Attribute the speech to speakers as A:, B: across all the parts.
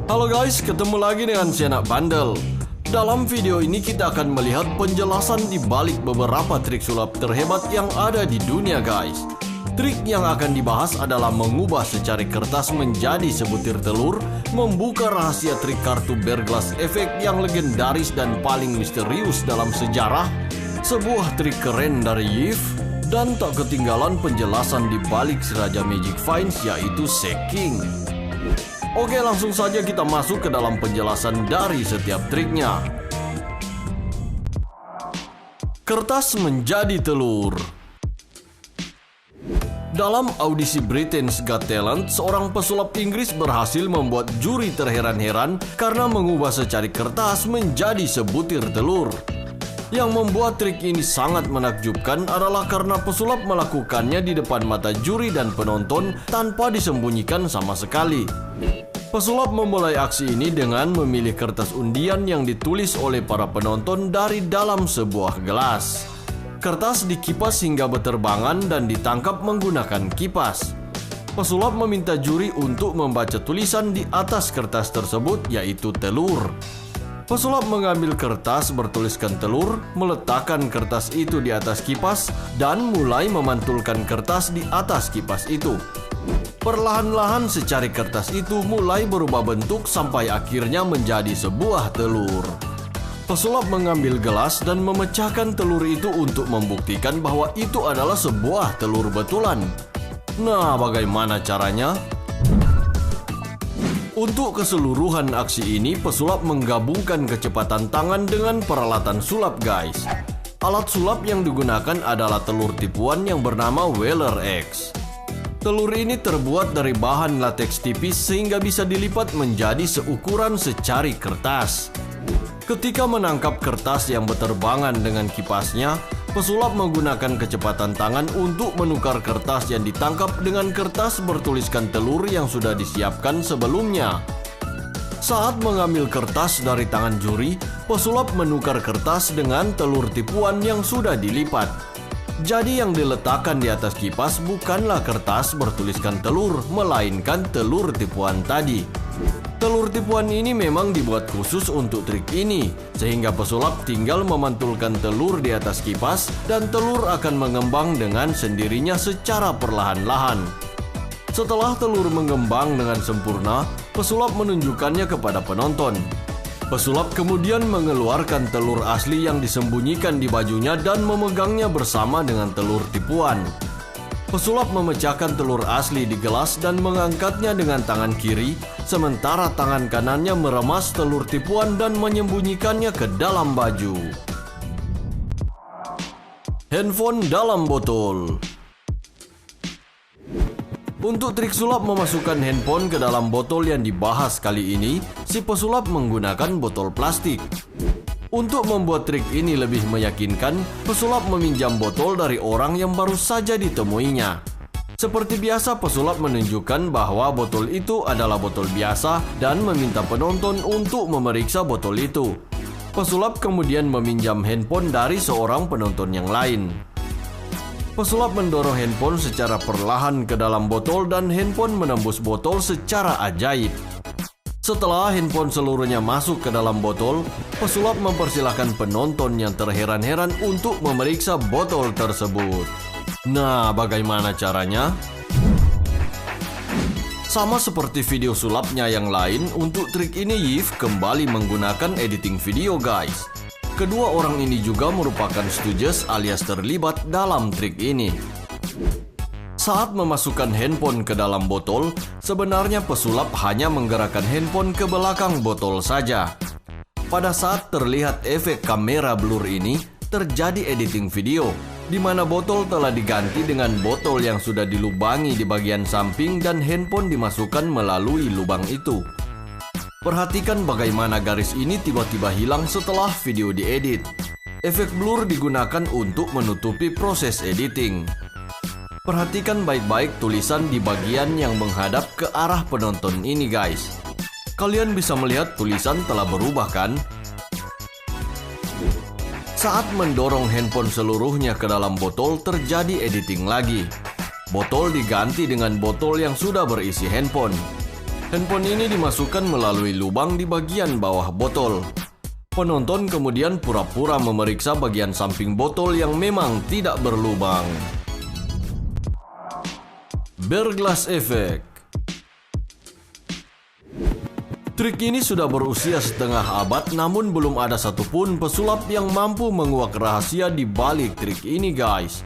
A: Halo guys, ketemu lagi dengan si anak bandel. Dalam video ini kita akan melihat penjelasan di balik beberapa trik sulap terhebat yang ada di dunia guys. Trik yang akan dibahas adalah mengubah secari kertas menjadi sebutir telur, membuka rahasia trik kartu Bear Glass efek yang legendaris dan paling misterius dalam sejarah, sebuah trik keren dari Yves, dan tak ketinggalan penjelasan di balik si Raja Magic Finds yaitu Shaking. Oke, langsung saja kita masuk ke dalam penjelasan dari setiap triknya. Kertas menjadi telur. Dalam audisi Britain's Got Talent, seorang pesulap Inggris berhasil membuat juri terheran-heran karena mengubah secari kertas menjadi sebutir telur. Yang membuat trik ini sangat menakjubkan adalah karena pesulap melakukannya di depan mata juri dan penonton tanpa disembunyikan sama sekali. Pesulap memulai aksi ini dengan memilih kertas undian yang ditulis oleh para penonton dari dalam sebuah gelas. Kertas dikipas hingga berterbangan dan ditangkap menggunakan kipas. Pesulap meminta juri untuk membaca tulisan di atas kertas tersebut, yaitu telur. Pesulap mengambil kertas bertuliskan telur, meletakkan kertas itu di atas kipas, dan mulai memantulkan kertas di atas kipas itu. Perlahan-lahan secari kertas itu mulai berubah bentuk sampai akhirnya menjadi sebuah telur. Pesulap mengambil gelas dan memecahkan telur itu untuk membuktikan bahwa itu adalah sebuah telur betulan. Nah, bagaimana caranya? Untuk keseluruhan aksi ini, pesulap menggabungkan kecepatan tangan dengan peralatan sulap guys. Alat sulap yang digunakan adalah telur tipuan yang bernama Weller X. Telur ini terbuat dari bahan lateks tipis sehingga bisa dilipat menjadi seukuran secari kertas. Ketika menangkap kertas yang berterbangan dengan kipasnya, pesulap menggunakan kecepatan tangan untuk menukar kertas yang ditangkap dengan kertas bertuliskan telur yang sudah disiapkan sebelumnya. Saat mengambil kertas dari tangan juri, pesulap menukar kertas dengan telur tipuan yang sudah dilipat. Jadi yang diletakkan di atas kipas bukanlah kertas bertuliskan telur, melainkan telur tipuan tadi. Telur tipuan ini memang dibuat khusus untuk trik ini, sehingga pesulap tinggal memantulkan telur di atas kipas dan telur akan mengembang dengan sendirinya secara perlahan-lahan. Setelah telur mengembang dengan sempurna, pesulap menunjukkannya kepada penonton. Pesulap kemudian mengeluarkan telur asli yang disembunyikan di bajunya dan memegangnya bersama dengan telur tipuan. Pesulap memecahkan telur asli di gelas dan mengangkatnya dengan tangan kiri, sementara tangan kanannya meremas telur tipuan dan menyembunyikannya ke dalam baju. Handphone dalam botol. Untuk trik sulap memasukkan handphone ke dalam botol yang dibahas kali ini, si pesulap menggunakan botol plastik. Untuk membuat trik ini lebih meyakinkan, pesulap meminjam botol dari orang yang baru saja ditemuinya. Seperti biasa, pesulap menunjukkan bahwa botol itu adalah botol biasa dan meminta penonton untuk memeriksa botol itu. Pesulap kemudian meminjam handphone dari seorang penonton yang lain. Pesulap mendorong handphone secara perlahan ke dalam botol dan handphone menembus botol secara ajaib. Setelah handphone seluruhnya masuk ke dalam botol, pesulap mempersilahkan penonton yang terheran-heran untuk memeriksa botol tersebut. Nah, bagaimana caranya? Sama seperti video sulapnya yang lain, untuk trik ini Yves kembali menggunakan editing video guys. Kedua orang ini juga merupakan stooges alias terlibat dalam trik ini. Saat memasukkan handphone ke dalam botol, sebenarnya pesulap hanya menggerakkan handphone ke belakang botol saja. Pada saat terlihat efek kamera blur ini, terjadi editing video, di mana botol telah diganti dengan botol yang sudah dilubangi di bagian samping dan handphone dimasukkan melalui lubang itu. Perhatikan bagaimana garis ini tiba-tiba hilang setelah video diedit. Efek blur digunakan untuk menutupi proses editing. Perhatikan baik-baik tulisan di bagian yang menghadap ke arah penonton ini guys. Kalian bisa melihat tulisan telah berubah kan? Saat mendorong handphone seluruhnya ke dalam botol, terjadi editing lagi. Botol diganti dengan botol yang sudah berisi handphone. Handphone ini dimasukkan melalui lubang di bagian bawah botol. Penonton kemudian pura-pura memeriksa bagian samping botol yang memang tidak berlubang. Beer Glass Effect. Trik ini sudah berusia setengah abad, namun belum ada satupun pesulap yang mampu menguak rahasia di balik trik ini, guys.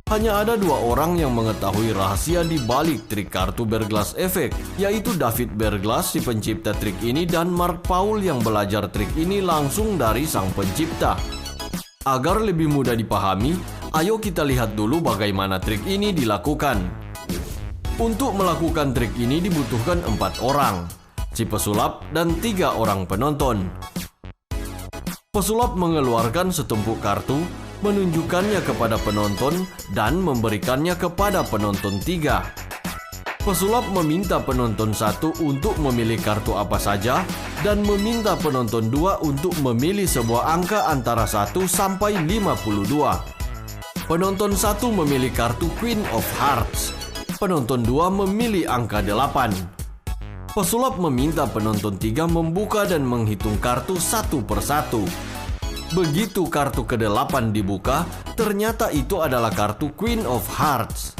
A: Hanya ada dua orang yang mengetahui rahasia di balik trik kartu Beer Glass Effect, yaitu David Beer Glass, si pencipta trik ini, dan Mark Paul yang belajar trik ini langsung dari sang pencipta. Agar lebih mudah dipahami, ayo kita lihat dulu bagaimana trik ini dilakukan. Untuk melakukan trik ini dibutuhkan 4 orang, si pesulap dan 3 orang penonton. Pesulap mengeluarkan setumpuk kartu, menunjukkannya kepada penonton, dan memberikannya kepada penonton 3. Pesulap meminta penonton 1 untuk memilih kartu apa saja, dan meminta penonton 2 untuk memilih sebuah angka antara 1 sampai 52. Penonton 1 memilih kartu Queen of Hearts. Penonton 2 memilih angka 8. Pesulap meminta penonton 3 membuka dan menghitung kartu satu persatu. Begitu kartu ke-8 dibuka, ternyata itu adalah kartu Queen of Hearts.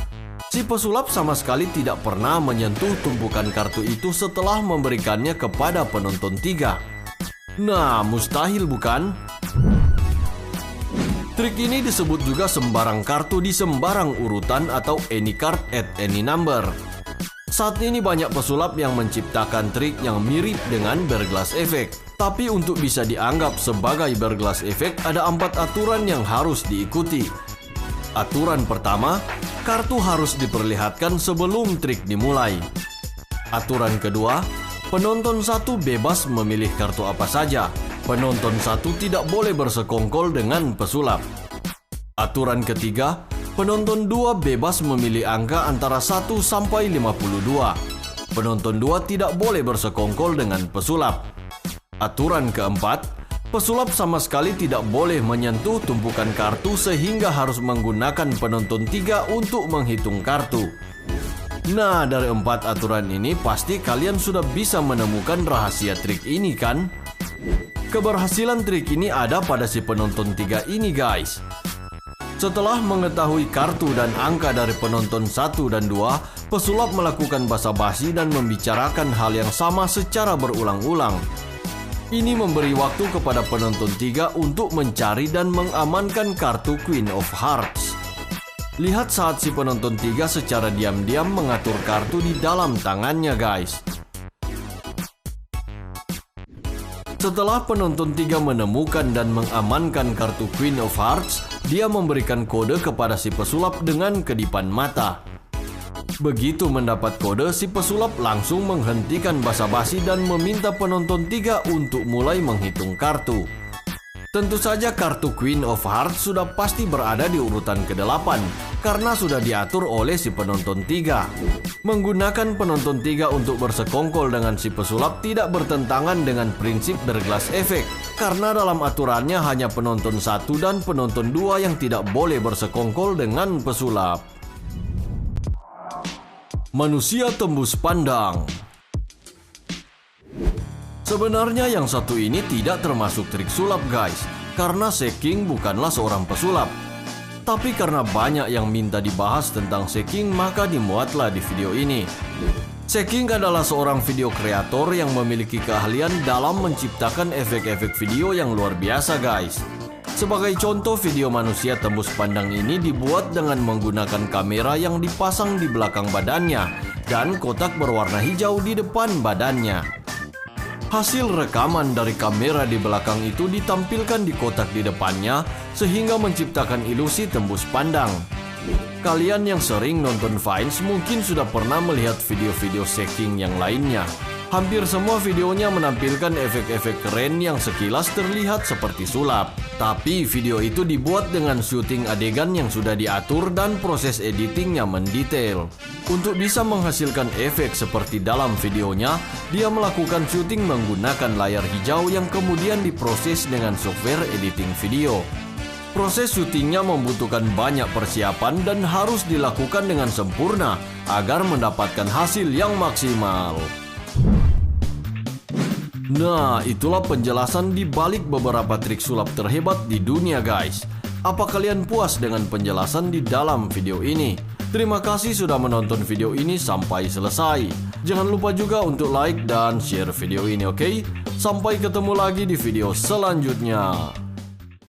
A: Si pesulap sama sekali tidak pernah menyentuh tumpukan kartu itu setelah memberikannya kepada penonton 3. Nah, mustahil bukan? Trik ini disebut juga sembarang kartu di sembarang urutan atau any card at any number. Saat ini banyak pesulap yang menciptakan trik yang mirip dengan Beer Glass Effect. Tapi untuk bisa dianggap sebagai Beer Glass Effect, ada 4 aturan yang harus diikuti. Aturan pertama, kartu harus diperlihatkan sebelum trik dimulai. Aturan kedua, penonton 1 bebas memilih kartu apa saja. Penonton 1 tidak boleh bersekongkol dengan pesulap. Aturan ketiga, penonton 2 bebas memilih angka antara 1 sampai 52. Penonton 2 tidak boleh bersekongkol dengan pesulap. Aturan keempat, pesulap sama sekali tidak boleh menyentuh tumpukan kartu sehingga harus menggunakan penonton 3 untuk menghitung kartu. Nah, dari 4 aturan ini pasti kalian sudah bisa menemukan rahasia trik ini kan? Keberhasilan trik ini ada pada si penonton 3 ini, guys. Setelah mengetahui kartu dan angka dari penonton 1 dan 2, pesulap melakukan basa-basi dan membicarakan hal yang sama secara berulang-ulang. Ini memberi waktu kepada penonton 3 untuk mencari dan mengamankan kartu Queen of Hearts. Lihat saat si penonton 3 secara diam-diam mengatur kartu di dalam tangannya, guys. Setelah penonton 3 menemukan dan mengamankan kartu Queen of Hearts, dia memberikan kode kepada si pesulap dengan kedipan mata. Begitu mendapat kode, si pesulap langsung menghentikan basa-basi dan meminta penonton 3 untuk mulai menghitung kartu. Tentu saja kartu Queen of Hearts sudah pasti berada di urutan ke-8 karena sudah diatur oleh si penonton 3. Menggunakan penonton 3 untuk bersekongkol dengan si pesulap tidak bertentangan dengan prinsip Beer Glass Effect karena dalam aturannya hanya penonton 1 dan penonton 2 yang tidak boleh bersekongkol dengan pesulap. Manusia tembus pandang. Sebenarnya yang satu ini tidak termasuk trik sulap, guys, karena Seking bukanlah seorang pesulap. Tapi karena banyak yang minta dibahas tentang Seking, maka dimuatlah di video ini. Seking adalah seorang video kreator yang memiliki keahlian dalam menciptakan efek-efek video yang luar biasa, guys. Sebagai contoh, video manusia tembus pandang ini dibuat dengan menggunakan kamera yang dipasang di belakang badannya dan kotak berwarna hijau di depan badannya. Hasil rekaman dari kamera di belakang itu ditampilkan di kotak di depannya sehingga menciptakan ilusi tembus pandang. Kalian yang sering nonton Vines mungkin sudah pernah melihat video-video Seking yang lainnya. Hampir semua videonya menampilkan efek-efek keren yang sekilas terlihat seperti sulap. Tapi video itu dibuat dengan syuting adegan yang sudah diatur dan proses editingnya mendetail. Untuk bisa menghasilkan efek seperti dalam videonya, dia melakukan syuting menggunakan layar hijau yang kemudian diproses dengan software editing video. Proses syutingnya membutuhkan banyak persiapan dan harus dilakukan dengan sempurna agar mendapatkan hasil yang maksimal. Nah, itulah penjelasan di balik beberapa trik sulap terhebat di dunia guys. Apa kalian puas dengan penjelasan di dalam video ini? Terima kasih sudah menonton video ini sampai selesai. Jangan lupa juga untuk like dan share video ini, oke? Sampai ketemu lagi di video selanjutnya.